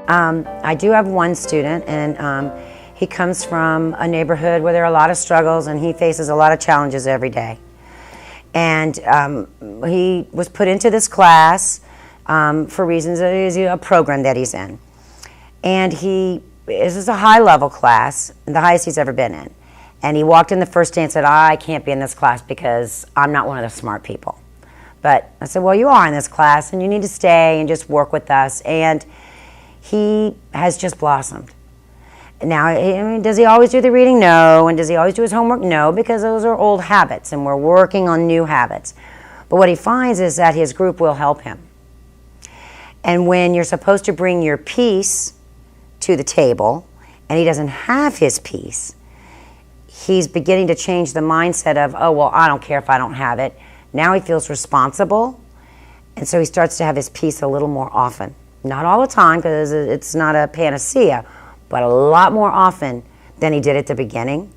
I do have one student, and he comes from a neighborhood where there are a lot of struggles, and he faces a lot of challenges every day. And he was put into this class for reasons that is a program that he's in. And this is a high-level class, the highest he's ever been in. And he walked in the first day and said, I can't be in this class because I'm not one of the smart people. But I said, well, you are in this class, and you need to stay and just work with us. And he has just blossomed. Now, I mean, does he always do the reading? No. And does he always do his homework? No, because those are old habits, and we're working on new habits. But what he finds is that his group will help him. And when you're supposed to bring your piece to the table, and he doesn't have his piece, he's beginning to change the mindset of, oh, well, I don't care if I don't have it. Now he feels responsible, and so he starts to have his piece a little more often. Not all the time, because it's not a panacea, but a lot more often than he did at the beginning.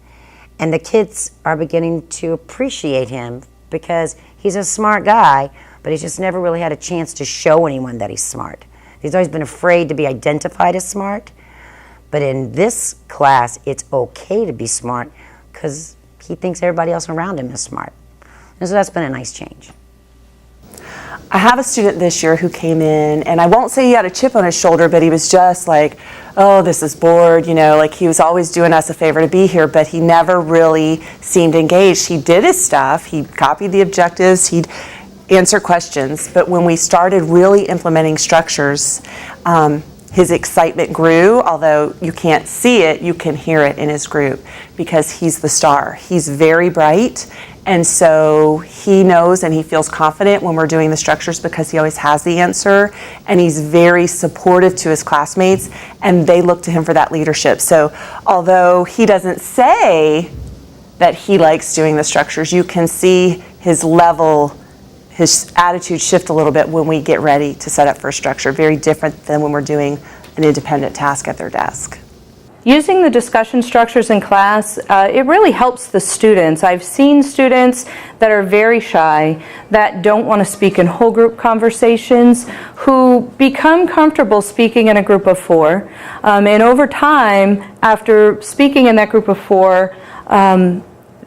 And the kids are beginning to appreciate him because he's a smart guy, but he's just never really had a chance to show anyone that he's smart. He's always been afraid to be identified as smart. But in this class, it's okay to be smart because he thinks everybody else around him is smart. And so that's been a nice change. I have a student this year who came in, and I won't say he had a chip on his shoulder, but he was just like, oh, this is bored, you know, like he was always doing us a favor to be here, but he never really seemed engaged. He did his stuff, he copied the objectives, he'd answer questions, but when we started really implementing structures, his excitement grew. Although you can't see it, you can hear it in his group because he's the star. He's very bright, and so he knows and he feels confident when we're doing the structures because he always has the answer, and he's very supportive to his classmates, and they look to him for that leadership. So although he doesn't say that he likes doing the structures, you can see his level, his attitude shift a little bit when we get ready to set up for a structure. Very different than when we're doing an independent task at their desk. Using the discussion structures in class, it really helps the students. I've seen students that are very shy, that don't want to speak in whole group conversations, who become comfortable speaking in a group of four. And over time, after speaking in that group of four,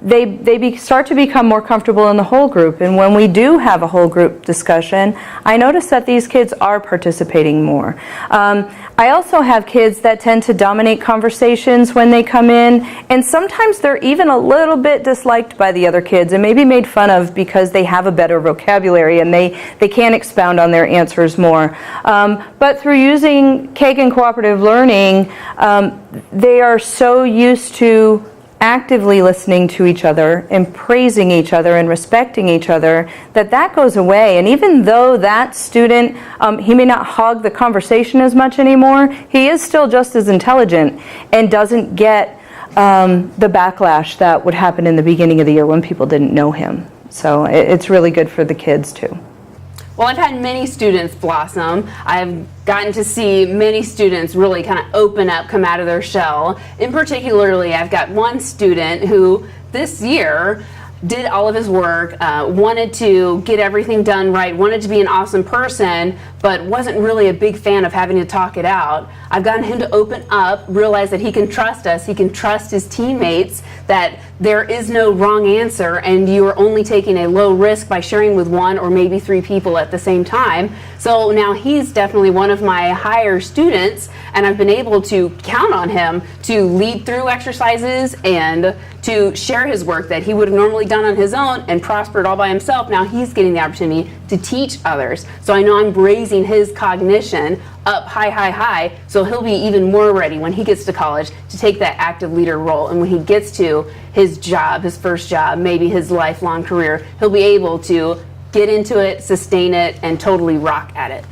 they start to become more comfortable in the whole group. And when we do have a whole group discussion, I notice that these kids are participating more. I also have kids that tend to dominate conversations when they come in, and sometimes they're even a little bit disliked by the other kids and maybe made fun of because they have a better vocabulary and they can expound on their answers more. But through using Kagan cooperative learning, they are so used to actively listening to each other and praising each other and respecting each other that goes away. And even though that student, he may not hog the conversation as much anymore, he is still just as intelligent and doesn't get the backlash that would happen in the beginning of the year when people didn't know him. So it's really good for the kids too. Well, I've had many students blossom. I've gotten to see many students really kind of open up, come out of their shell. In particularly, I've got one student who this year did all of his work, wanted to get everything done right, wanted to be an awesome person, but wasn't really a big fan of having to talk it out. I've gotten him to open up, realize that he can trust us, he can trust his teammates, that there is no wrong answer, and you are only taking a low risk by sharing with one or maybe three people at the same time. So now he's definitely one of my higher students, and I've been able to count on him to lead through exercises and to share his work that he would have normally done on his own and prospered all by himself. Now he's getting the opportunity to teach others. So I know I'm raising his cognition up high, so he'll be even more ready when he gets to college to take that active leader role. And when he gets to his job, his first job, maybe his lifelong career, he'll be able to get into it, sustain it, and totally rock at it.